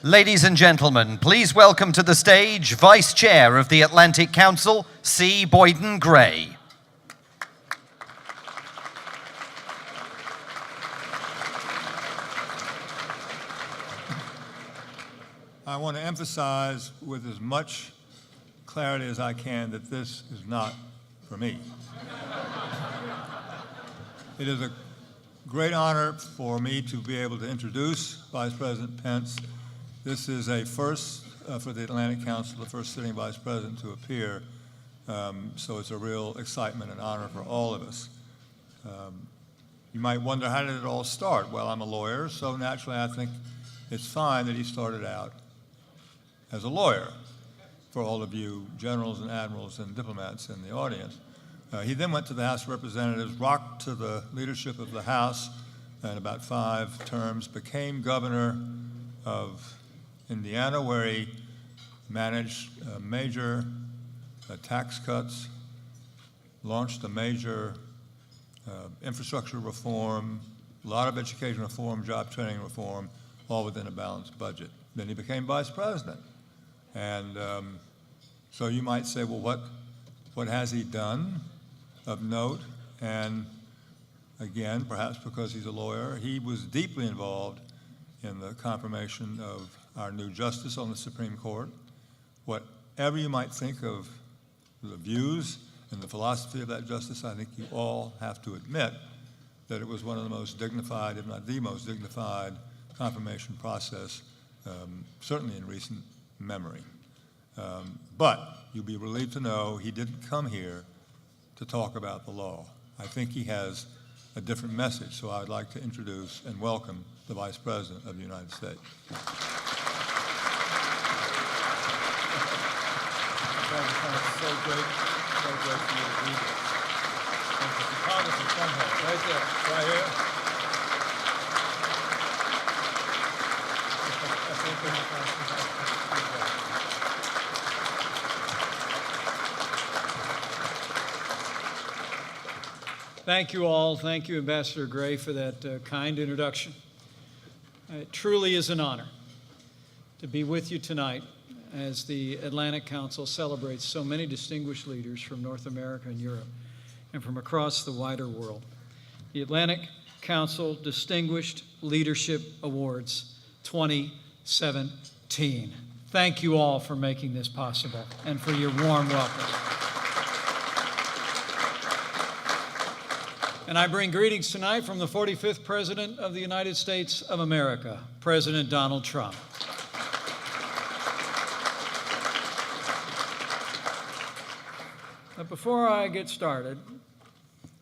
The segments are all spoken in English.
Ladies and gentlemen, please welcome to the stage Vice Chair of the Atlantic Council, C. Boyden Gray. I want to emphasize with as much clarity as I can that this is not for me. It is a great honor for me to be able to introduce Vice President Pence. This is a first for the Atlantic Council, the first sitting Vice President to appear, so it's a real excitement and honor for all of us. You might wonder, how did it all start? Well, I'm a lawyer, so naturally I think it's fine that he started out as a lawyer, for all of you generals and admirals and diplomats in the audience. He then went to the House of Representatives, rocked to the leadership of the House, and about 5 terms became governor of Indiana, where he managed major tax cuts, launched a major infrastructure reform, a lot of education reform, job training reform, all within a balanced budget. Then he became vice president. And so you might say, well, what has he done of note? And again, perhaps because he's a lawyer, he was deeply involved in the confirmation of our new justice on the Supreme Court. Whatever you might think of the views and the philosophy of that justice, I think you all have to admit that it was one of the most dignified, if not the most dignified, confirmation process, certainly in recent memory. But you'll be relieved to know he didn't come here to talk about the law. I think he has a different message, so I'd like to introduce and welcome the Vice President of the United States. So great for you to be here. Thank you. Congressman, come here. Right there. Right here. Thank you all. Thank you, Ambassador Gray, for that kind introduction. It truly is an honor to be with you tonight as the Atlantic Council celebrates so many distinguished leaders from North America and Europe and from across the wider world. The Atlantic Council Distinguished Leadership Awards 2017. Thank you all for making this possible and for your warm welcome. And I bring greetings tonight from the 45th President of the United States of America, President Donald Trump. But before I get started,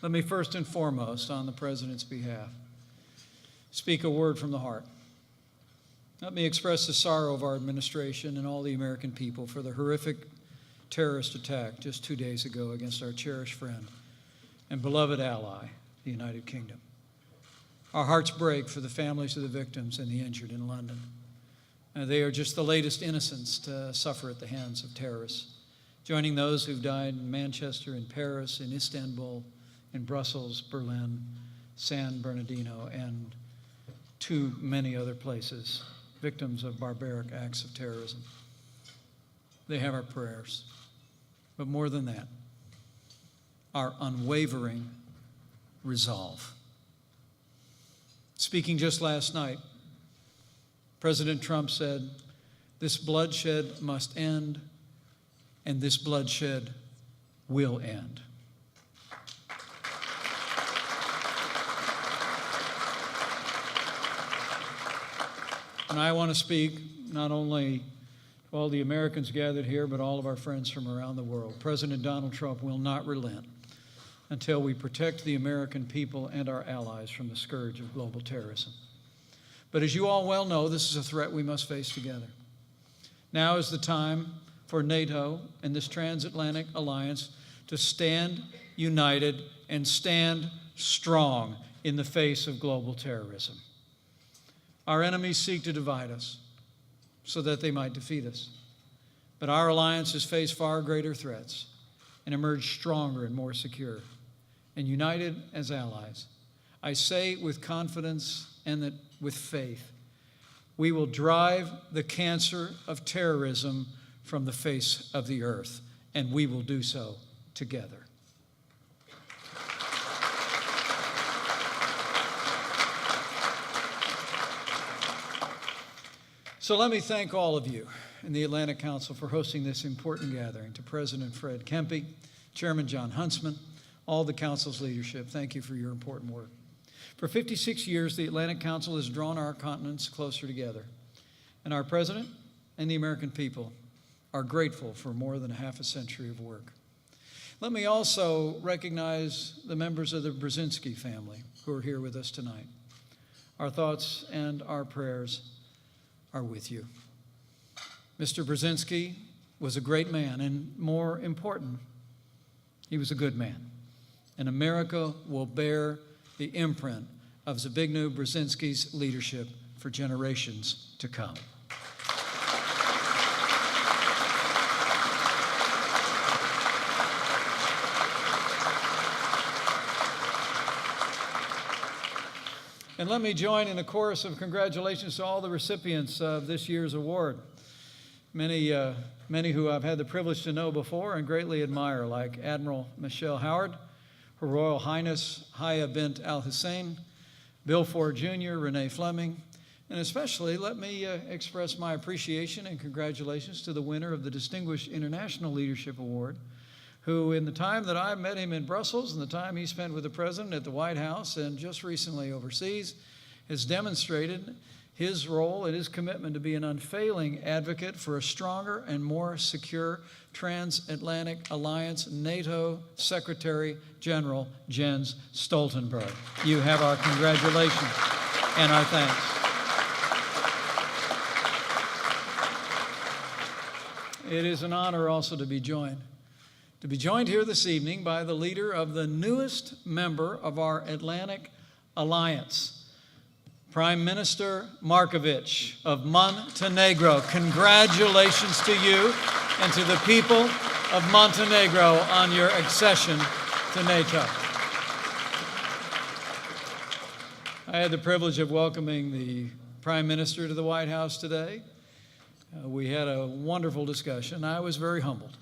let me first and foremost, on the President's behalf, speak a word from the heart. Let me express the sorrow of our administration and all the American people for the horrific terrorist attack just 2 days ago against our cherished friend and beloved ally, the United Kingdom. Our hearts break for the families of the victims and the injured in London. They are just the latest innocents to suffer at the hands of terrorists, joining those who've died in Manchester, in Paris, in Istanbul, in Brussels, Berlin, San Bernardino, and too many other places, victims of barbaric acts of terrorism. They have our prayers. But more than that, our unwavering resolve. Speaking just last night, President Trump said, "This bloodshed must end, and this bloodshed will end." And I want to speak not only to all the Americans gathered here, but all of our friends from around the world. President Donald Trump will not relent until we protect the American people and our allies from the scourge of global terrorism. But as you all well know, this is a threat we must face together. Now is the time for NATO and this transatlantic alliance to stand united and stand strong in the face of global terrorism. Our enemies seek to divide us so that they might defeat us. But our alliance has faced far greater threats and emerged stronger and more secure. And united as allies, I say with confidence and with faith We will drive the cancer of terrorism from the face of the earth, and we will do so together. So let me thank all of you in the Atlantic Council for hosting this important gathering. To President Fred Kempe, Chairman John Huntsman, all the Council's leadership, thank you for your important work. For 56 years, the Atlantic Council has drawn our continents closer together, and our President and the American people are grateful for more than half a century of work. Let me also recognize the members of the Brzezinski family who are here with us tonight. Our thoughts and our prayers are with you. Mr. Brzezinski was a great man, and more important, he was a good man. And America will bear the imprint of Zbigniew Brzezinski's leadership for generations to come. And let me join in a chorus of congratulations to all the recipients of this year's award. Many who I've had the privilege to know before and greatly admire, like Admiral Michelle Howard, Her Royal Highness Haya bint Al Hussein, Bill Ford Jr., Renee Fleming, and especially let me express my appreciation and congratulations to the winner of the Distinguished International Leadership Award, who in the time that I met him in Brussels and the time he spent with the President at the White House and just recently overseas, has demonstrated his role and his commitment to be an unfailing advocate for a stronger and more secure transatlantic alliance, NATO Secretary General Jens Stoltenberg. You have our congratulations and our thanks. It is an honor also to be joined here this evening by the leader of the newest member of our Atlantic Alliance, Prime Minister Markovic of Montenegro. Congratulations to you and to the people of Montenegro on your accession to NATO. I had the privilege of welcoming the Prime Minister to the White House today. We had a wonderful discussion. I was very humbled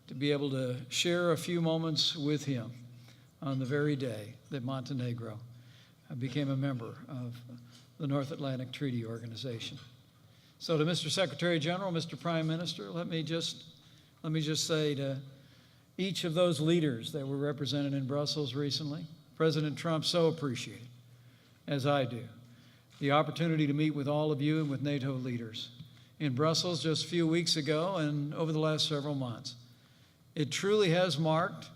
to be able to share a few moments with him on the very day that Montenegro became a member of the North Atlantic Treaty Organization. So to Mr. Secretary General, Mr. Prime Minister, let me just say to each of those leaders that were represented in Brussels recently, President Trump so appreciated, as I do, the opportunity to meet with all of you and with NATO leaders in Brussels just a few weeks ago and over the last several months. It truly has marked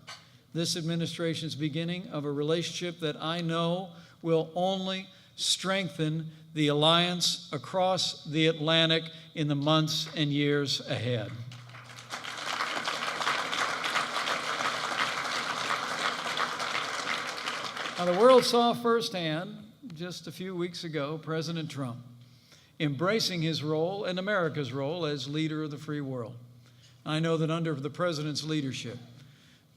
this administration's beginning of a relationship that I know will only strengthen the alliance across the Atlantic in the months and years ahead. Now, the world saw firsthand just a few weeks ago President Trump embracing his role and America's role as leader of the free world. I know that under the President's leadership,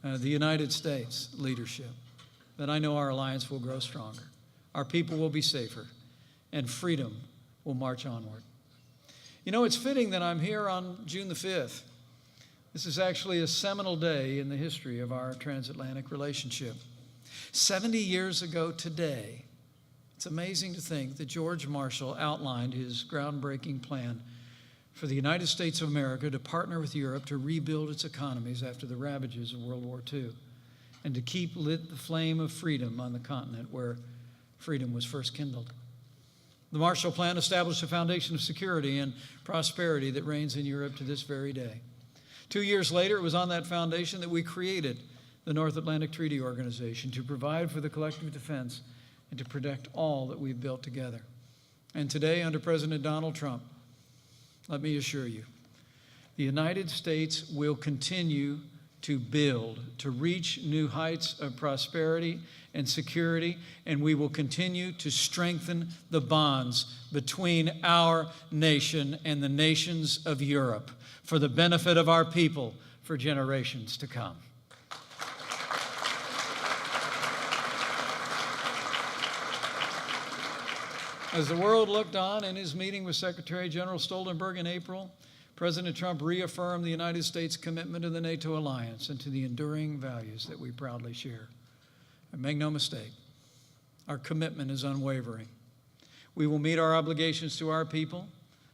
the United States leadership, that I know our alliance will grow stronger. Our people will be safer, and freedom will march onward. You know, it's fitting that I'm here on June the 5th. This is actually a seminal day in the history of our transatlantic relationship. 70 years ago today, it's amazing to think that George Marshall outlined his groundbreaking plan for the United States of America to partner with Europe to rebuild its economies after the ravages of World War II and to keep lit the flame of freedom on the continent where freedom was first kindled. The Marshall Plan established a foundation of security and prosperity that reigns in Europe to this very day. 2 years later, it was on that foundation that we created the North Atlantic Treaty Organization to provide for the collective defense and to protect all that we've built together. And today, under President Donald Trump, let me assure you, the United States will continue to build, to reach new heights of prosperity and security, and we will continue to strengthen the bonds between our nation and the nations of Europe for the benefit of our people for generations to come. As the world looked on in his meeting with Secretary General Stoltenberg in April, President Trump reaffirmed the United States' commitment to the NATO alliance and to the enduring values that we proudly share. And make no mistake, our commitment is unwavering. We will meet our obligations to our people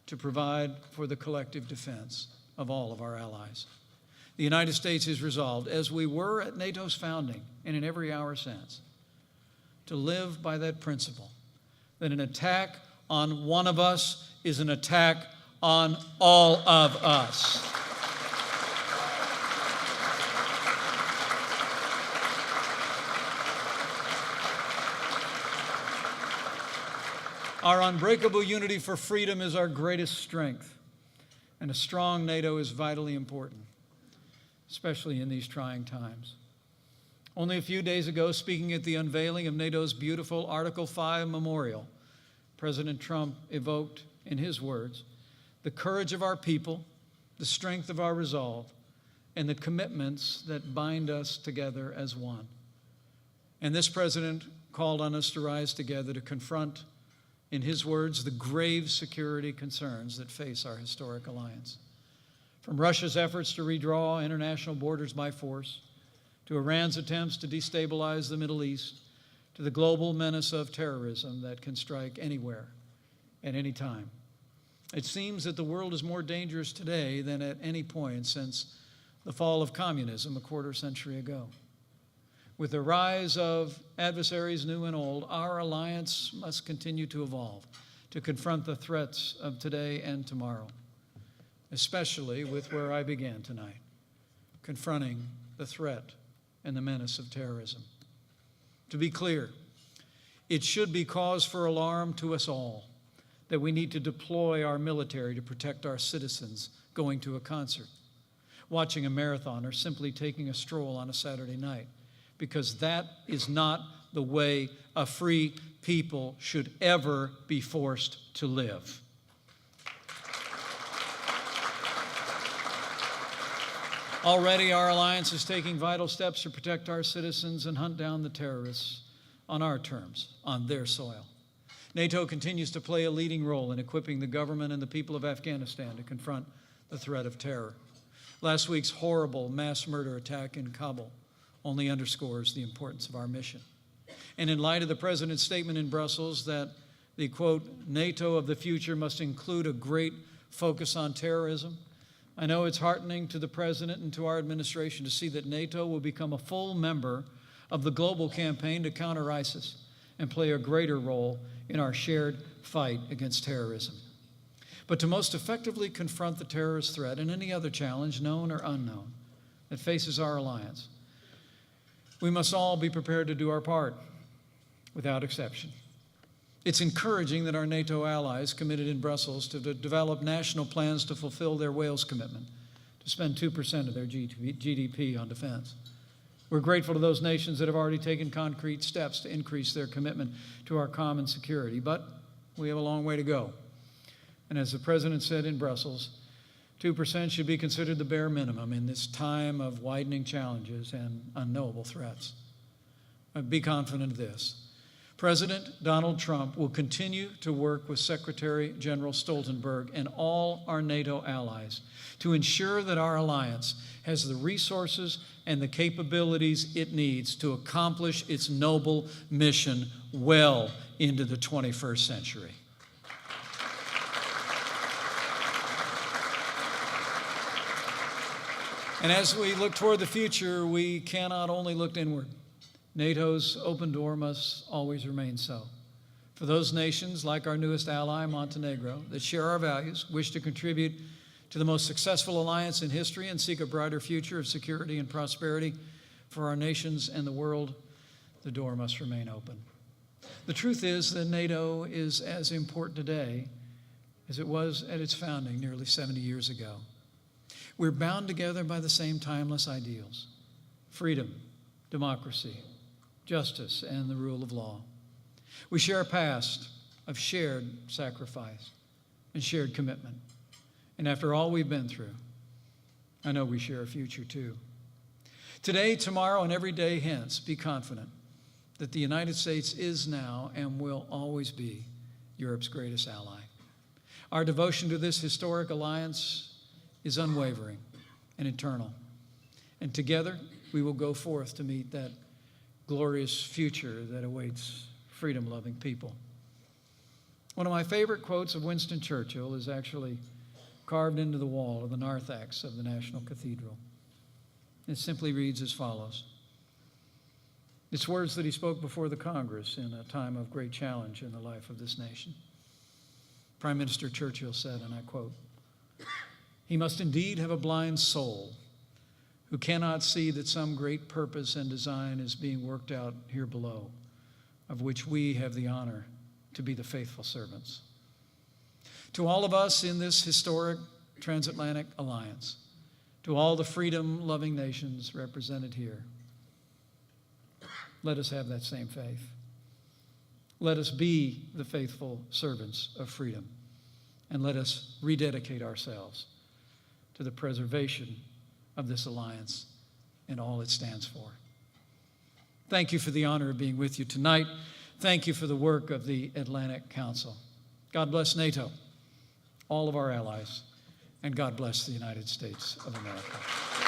to provide for the collective defense of all of our allies. The United States is resolved, as we were at NATO's founding and in every hour since, to live by that principle, that an attack on one of us is an attack on all of us. Our unbreakable unity for freedom is our greatest strength, and a strong NATO is vitally important, especially in these trying times. Only a few days ago, speaking at the unveiling of NATO's beautiful Article 5 memorial, President Trump evoked, in his words, the courage of our people, the strength of our resolve, and the commitments that bind us together as one. And this president called on us to rise together to confront, in his words, the grave security concerns that face our historic alliance. From Russia's efforts to redraw international borders by force, to Iran's attempts to destabilize the Middle East, to the global menace of terrorism that can strike anywhere, at any time. It seems that the world is more dangerous today than at any point since the fall of communism a quarter century ago. With the rise of adversaries new and old, our alliance must continue to evolve, to confront the threats of today and tomorrow, especially with where I began tonight, confronting the threat and the menace of terrorism. To be clear, it should be cause for alarm to us all that we need to deploy our military to protect our citizens going to a concert, watching a marathon, or simply taking a stroll on a Saturday night, because that is not the way a free people should ever be forced to live. Already, our alliance is taking vital steps to protect our citizens and hunt down the terrorists on our terms, on their soil. NATO continues to play a leading role in equipping the government and the people of Afghanistan to confront the threat of terror. Last week's horrible mass murder attack in Kabul only underscores the importance of our mission. And in light of the President's statement in Brussels that the, quote, NATO of the future must include a great focus on terrorism, I know it's heartening to the President and to our administration to see that NATO will become a full member of the global campaign to counter ISIS and play a greater role in our shared fight against terrorism. But to most effectively confront the terrorist threat and any other challenge, known or unknown, that faces our alliance, we must all be prepared to do our part, without exception. It's encouraging that our NATO allies committed in Brussels to develop national plans to fulfill their Wales commitment, to spend 2% of their GDP on defense. We're grateful to those nations that have already taken concrete steps to increase their commitment to our common security, but we have a long way to go. And as the President said in Brussels, 2% should be considered the bare minimum in this time of widening challenges and unknowable threats. Be confident of this. President Donald Trump will continue to work with Secretary General Stoltenberg and all our NATO allies to ensure that our alliance has the resources and the capabilities it needs to accomplish its noble mission well into the 21st century. And as we look toward the future, we cannot only look inward. NATO's open door must always remain so. For those nations, like our newest ally, Montenegro, that share our values, wish to contribute to the most successful alliance in history and seek a brighter future of security and prosperity for our nations and the world, the door must remain open. The truth is that NATO is as important today as it was at its founding nearly 70 years ago. We're bound together by the same timeless ideals: freedom, democracy, justice, and the rule of law. We share a past of shared sacrifice and shared commitment. And after all we've been through, I know we share a future too. Today, tomorrow, and every day hence, be confident that the United States is now and will always be Europe's greatest ally. Our devotion to this historic alliance is unwavering and eternal. And together, we will go forth to meet that glorious future that awaits freedom-loving people. One of my favorite quotes of Winston Churchill is actually carved into the wall of the narthex of the National Cathedral. It simply reads as follows. It's words that he spoke before the Congress in a time of great challenge in the life of this nation. Prime Minister Churchill said, and I quote, "He must indeed have a blind soul who cannot see that some great purpose and design is being worked out here below, of which we have the honor to be the faithful servants." To all of us in this historic transatlantic alliance, to all the freedom-loving nations represented here, let us have that same faith. Let us be the faithful servants of freedom, and let us rededicate ourselves to the preservation of this alliance and all it stands for. Thank you for the honor of being with you tonight. Thank you for the work of the Atlantic Council. God bless NATO, all of our allies, and God bless the United States of America.